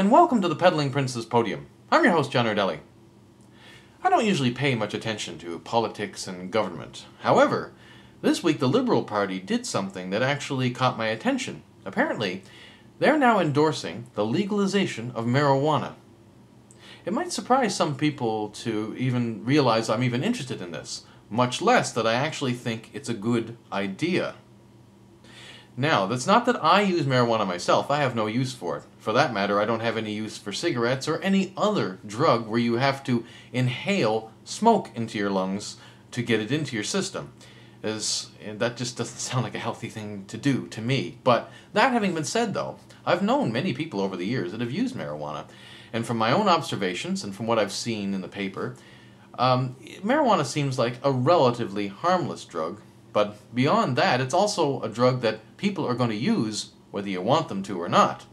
and welcome to the Peddling Prince's Podium. I'm your host, John Ardelli. I don't usually pay much attention to politics and government. However, this week the Liberal Party did something that actually caught my attention. Apparently, they're now endorsing the legalization of marijuana. It might surprise some people to even realize I'm even interested in this, much less that I actually think it's a good idea. Now, that's not that I use marijuana myself. I have no use for it. For that matter, I don't have any use for cigarettes or any other drug where you have to inhale smoke into your lungs to get it into your system. That just doesn't sound like a healthy thing to do to me. But that having been said, though, I've known many people over the years that have used marijuana. And from my own observations and from what I've seen in the paper, marijuana seems like a relatively harmless drug. But beyond that, it's also a drug that people are going to use whether you want them to or not.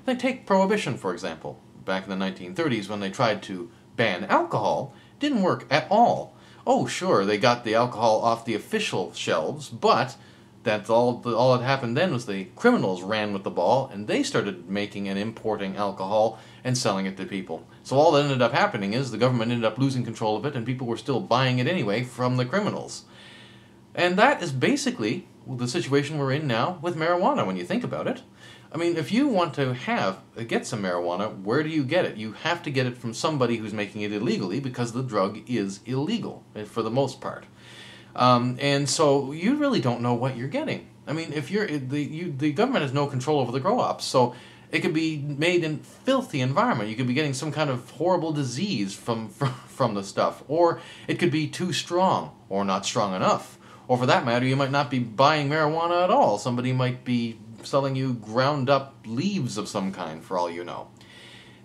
Take Prohibition, for example. Back in the 1930s when they tried to ban alcohol, it didn't work at all. Oh, sure, they got the alcohol off the official shelves, but that's all that happened then was the criminals ran with the ball, and they started making and importing alcohol and selling it to people. So all that ended up happening is the government ended up losing control of it, and people were still buying it anyway from the criminals. And that is basically the situation we're in now with marijuana when you think about it. I mean, if you want to get some marijuana, where do you get it? You have to get it from somebody who's making it illegally because the drug is illegal for the most part. And so you really don't know what you're getting. I mean, if the government has no control over the grow-ops, so it could be made in filthy environment. You could be getting some kind of horrible disease from the stuff, or it could be too strong or not strong enough. Or for that matter, you might not be buying marijuana at all. Somebody might be selling you ground up leaves of some kind, for all you know.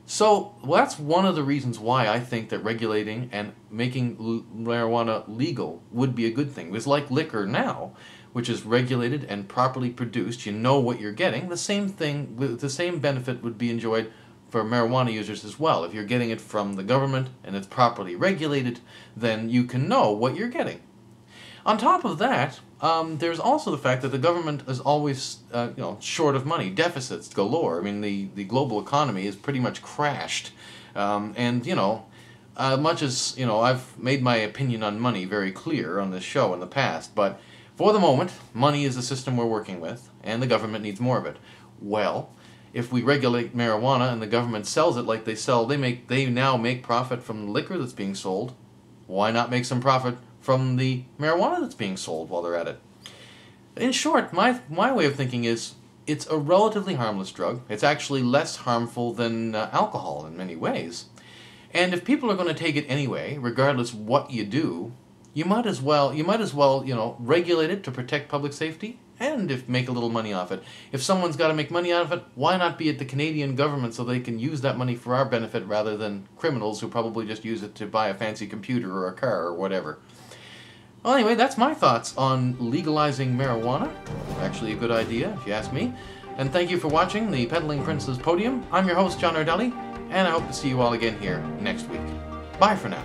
So, that's one of the reasons why I think that regulating and making marijuana legal would be a good thing. It's like liquor now, which is regulated and properly produced. You know what you're getting. The same benefit would be enjoyed for marijuana users as well. If you're getting it from the government and it's properly regulated, then you can know what you're getting. On top of that, there's also the fact that the government is always short of money, deficits galore. I mean, the global economy is pretty much crashed. Much as, I've made my opinion on money very clear on this show in the past, but for the moment, money is the system we're working with, and the government needs more of it. Well, if we regulate marijuana and the government sells it like they now make profit from the liquor that's being sold, why not make some profit from the marijuana that's being sold while they're at it? In short, my way of thinking is it's a relatively harmless drug. It's actually less harmful than alcohol in many ways. And if people are going to take it anyway, regardless what you do, you might as well regulate it to protect public safety and make a little money off it. If someone's got to make money out of it, why not be at the Canadian government so they can use that money for our benefit rather than criminals who probably just use it to buy a fancy computer or a car or whatever. Well, anyway, that's my thoughts on legalizing marijuana. Actually a good idea, if you ask me. And thank you for watching the Peddling Prince's Podium. I'm your host, John Ardelli, and I hope to see you all again here next week. Bye for now.